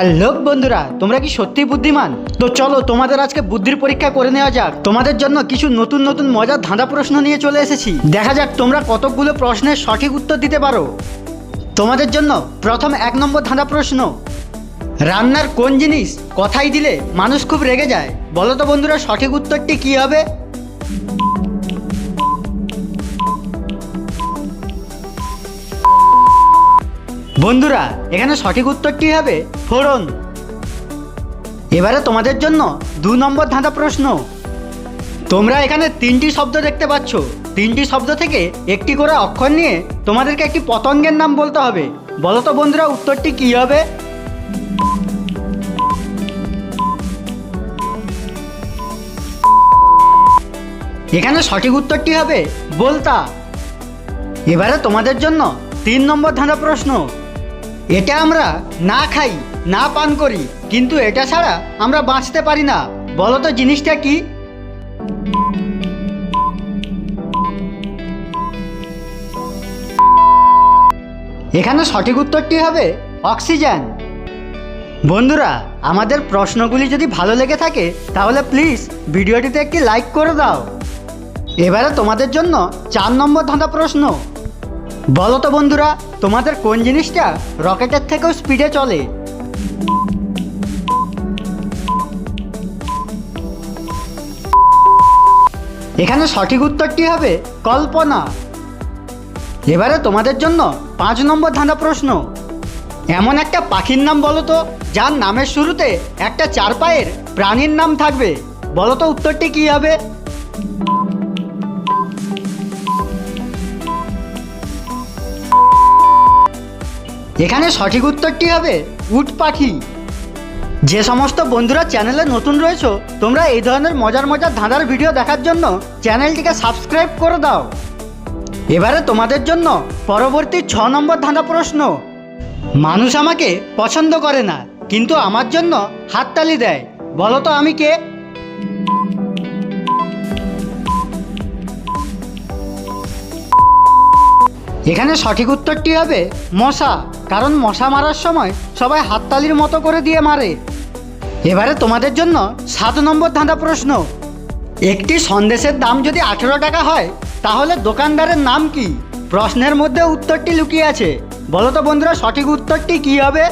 Hello বন্ধুরা, তোমরা কি সত্যি বুদ্ধিমান? তো চলো তোমাদের আজকে বুদ্ধির পরীক্ষা করে নেওয়া যাক। তোমাদের জন্য কিছু নতুন নতুন মজার ধাঁধা প্রশ্ন নিয়ে চলে এসেছি। দেখা যাক তোমরা কতগুলো প্রশ্নের সঠিক উত্তর দিতে পারো। তোমাদের জন্য প্রথম 1 নম্বর ধাঁধা প্রশ্ন, রান্নার কোন জিনিস কথাই দিলে মানুষ খুব রেগে যায়? বলো তো বন্ধুরা, সঠিক উত্তরটি কি হবে? বন্ধুরা, এখানে সঠিক উত্তরটি হবে ফোড়ন। এবারে তোমাদের জন্য 2 নম্বর ধাঁধা প্রশ্ন, তোমরা এখানে 3টি শব্দ দেখতে পাচ্ছ। 3টি শব্দ থেকে একটি করে অক্ষর নিয়ে তোমাদেরকে একটি পতঙ্গের নাম বলতে হবে। বলো তো বন্ধুরা, উত্তরটি কি হবে? এখানে সঠিক উত্তরটি হবে বলতা। এবারে তোমাদের জন্য 3 নম্বর ধাঁধা প্রশ্ন, এটা আমরা না খাই না পান করি, কিন্তু এটা ছাড়া আমরা বাঁচতে পারি না। বলো তো জিনিসটা কি? এখানে সঠিক উত্তরটি হবে অক্সিজেন। বন্ধুরা, আমাদের প্রশ্নগুলি যদি ভালো লেগে থাকে তাহলে প্লিজ ভিডিওটিতে একটি লাইক করে দাও। এবারে তোমাদের জন্য 4 নম্বর ধাঁধা প্রশ্ন, বলো তো বন্ধুরা, তোমাদের কোন জিনিসটা রকেটের থেকেও স্পিডে চলে? এখানে সঠিক উত্তরটি হবে কল্পনা। এবারে তোমাদের জন্য 5 নম্বর ধাঁধা প্রশ্ন, এমন একটা পাখির নাম বলো তো যার নামের শুরুতে একটা 4 পায়ের প্রাণীর নাম থাকবে। বলো তো উত্তরটি কি হবে? এখানে সঠিক উত্তরটি হবে উট পাখি। যে সমস্ত বন্ধুরা চ্যানেলে নতুন রয়েছো, তোমরা এই ধরনের মজার মজার ধাঁধার ভিডিও দেখার জন্য চ্যানেলটিকে সাবস্ক্রাইব করে দাও। এবারে তোমাদের জন্য পরবর্তী 6 নম্বর ধাঁধা প্রশ্ন, মানুষ আমাকে পছন্দ করে না, কিন্তু আমার জন্য হাততালি দেয়। বলো তো আমি কে? এখানে সঠিক উত্তরটি হবে মশা, কারণ মশা মারার সময় সবাই হাততালির মতো করে দিয়ে মারে। এবারে তোমাদের জন্য 7 নম্বর ধাঁধা প্রশ্ন, একটি সন্দেশের দাম যদি 18 টাকা হয় তাহলে দোকানদারের নাম কি? প্রশ্নের মধ্যে উত্তরটি লুকিয়ে আছে। বলো তো বন্ধুরা, সঠিক উত্তরটি কি হবে?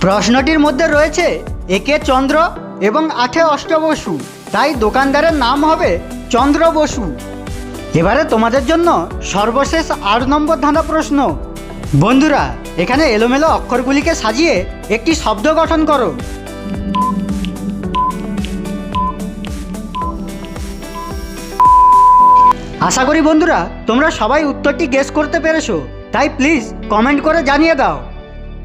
প্রশ্নটির মধ্যে রয়েছে একে চন্দ্র এবং 8 অষ্টবসু, তাই দোকানদারের নাম হবে চন্দ্র বসু। এবারে তোমাদের জন্য সর্বশেষ 8 নম্বর ধাঁধা প্রশ্ন, বন্ধুরা এখানে এলোমেলো অক্ষরগুলিকে সাজিয়ে একটি শব্দ গঠন করো। আশা করি বন্ধুরা তোমরা সবাই উত্তরটি গেস করতে পেরেছো, তাই প্লিজ কমেন্ট করে জানিয়ে দাও।